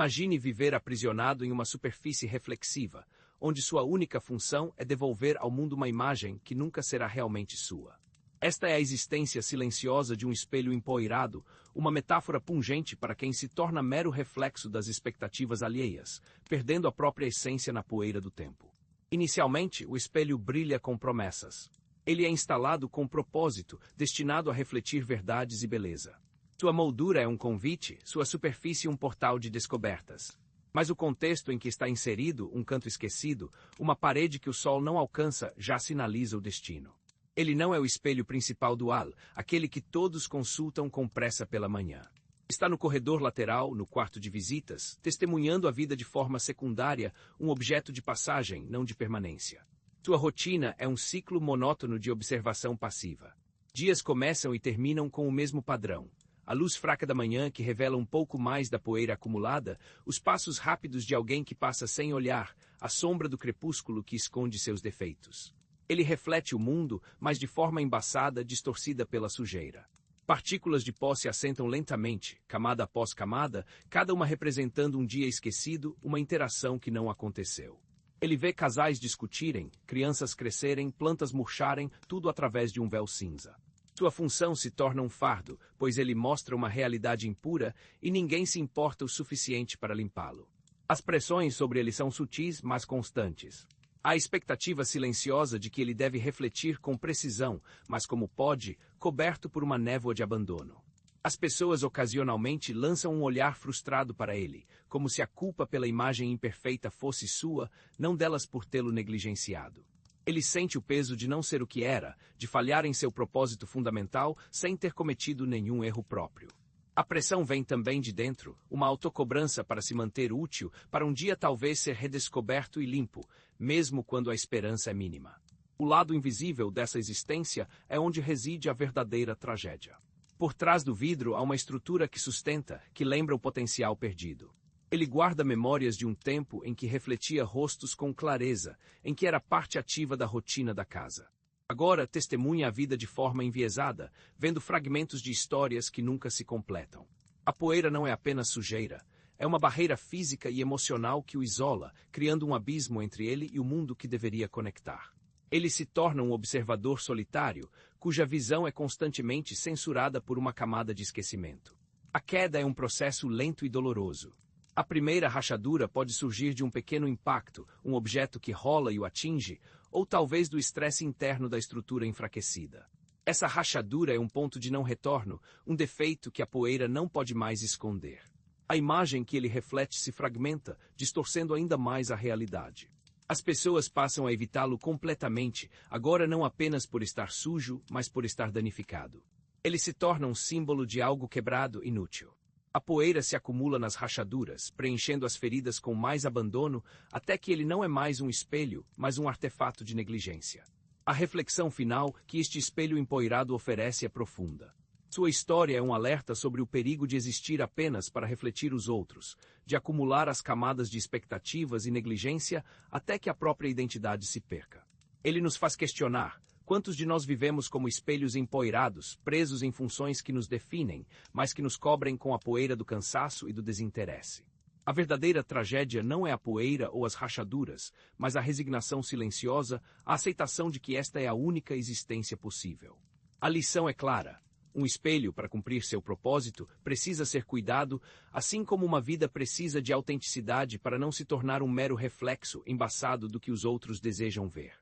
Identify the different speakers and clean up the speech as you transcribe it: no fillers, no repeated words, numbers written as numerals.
Speaker 1: Imagine viver aprisionado em uma superfície reflexiva, onde sua única função é devolver ao mundo uma imagem que nunca será realmente sua. Esta é a existência silenciosa de um espelho empoeirado, uma metáfora pungente para quem se torna mero reflexo das expectativas alheias, perdendo a própria essência na poeira do tempo. Inicialmente, o espelho brilha com promessas. Ele é instalado com propósito, destinado a refletir verdades e beleza. Sua moldura é um convite, sua superfície um portal de descobertas. Mas o contexto em que está inserido, um canto esquecido, uma parede que o sol não alcança, já sinaliza o destino. Ele não é o espelho principal do hall, aquele que todos consultam com pressa pela manhã. Está no corredor lateral, no quarto de visitas, testemunhando a vida de forma secundária, um objeto de passagem, não de permanência. Sua rotina é um ciclo monótono de observação passiva. Dias começam e terminam com o mesmo padrão. A luz fraca da manhã que revela um pouco mais da poeira acumulada, os passos rápidos de alguém que passa sem olhar, a sombra do crepúsculo que esconde seus defeitos. Ele reflete o mundo, mas de forma embaçada, distorcida pela sujeira. Partículas de pó se assentam lentamente, camada após camada, cada uma representando um dia esquecido, uma interação que não aconteceu. Ele vê casais discutirem, crianças crescerem, plantas murcharem, tudo através de um véu cinza. Sua função se torna um fardo, pois ele mostra uma realidade impura e ninguém se importa o suficiente para limpá-lo. As pressões sobre ele são sutis, mas constantes. Há a expectativa silenciosa de que ele deve refletir com precisão, mas como pode, coberto por uma névoa de abandono. As pessoas ocasionalmente lançam um olhar frustrado para ele, como se a culpa pela imagem imperfeita fosse sua, não delas por tê-lo negligenciado. Ele sente o peso de não ser o que era, de falhar em seu propósito fundamental sem ter cometido nenhum erro próprio. A pressão vem também de dentro, uma autocobrança para se manter útil, para um dia talvez ser redescoberto e limpo, mesmo quando a esperança é mínima. O lado invisível dessa existência é onde reside a verdadeira tragédia. Por trás do vidro há uma estrutura que sustenta, que lembra o potencial perdido. Ele guarda memórias de um tempo em que refletia rostos com clareza, em que era parte ativa da rotina da casa. Agora testemunha a vida de forma enviesada, vendo fragmentos de histórias que nunca se completam. A poeira não é apenas sujeira, é uma barreira física e emocional que o isola, criando um abismo entre ele e o mundo que deveria conectar. Ele se torna um observador solitário, cuja visão é constantemente censurada por uma camada de esquecimento. A queda é um processo lento e doloroso. A primeira rachadura pode surgir de um pequeno impacto, um objeto que rola e o atinge, ou talvez do estresse interno da estrutura enfraquecida. Essa rachadura é um ponto de não retorno, um defeito que a poeira não pode mais esconder. A imagem que ele reflete se fragmenta, distorcendo ainda mais a realidade. As pessoas passam a evitá-lo completamente, agora não apenas por estar sujo, mas por estar danificado. Ele se torna um símbolo de algo quebrado, inútil. A poeira se acumula nas rachaduras, preenchendo as feridas com mais abandono, até que ele não é mais um espelho, mas um artefato de negligência. A reflexão final que este espelho empoeirado oferece é profunda. Sua história é um alerta sobre o perigo de existir apenas para refletir os outros, de acumular as camadas de expectativas e negligência até que a própria identidade se perca. Ele nos faz questionar: quantos de nós vivemos como espelhos empoeirados, presos em funções que nos definem, mas que nos cobrem com a poeira do cansaço e do desinteresse? A verdadeira tragédia não é a poeira ou as rachaduras, mas a resignação silenciosa, a aceitação de que esta é a única existência possível. A lição é clara. Um espelho, para cumprir seu propósito, precisa ser cuidado, assim como uma vida precisa de autenticidade para não se tornar um mero reflexo embaçado do que os outros desejam ver.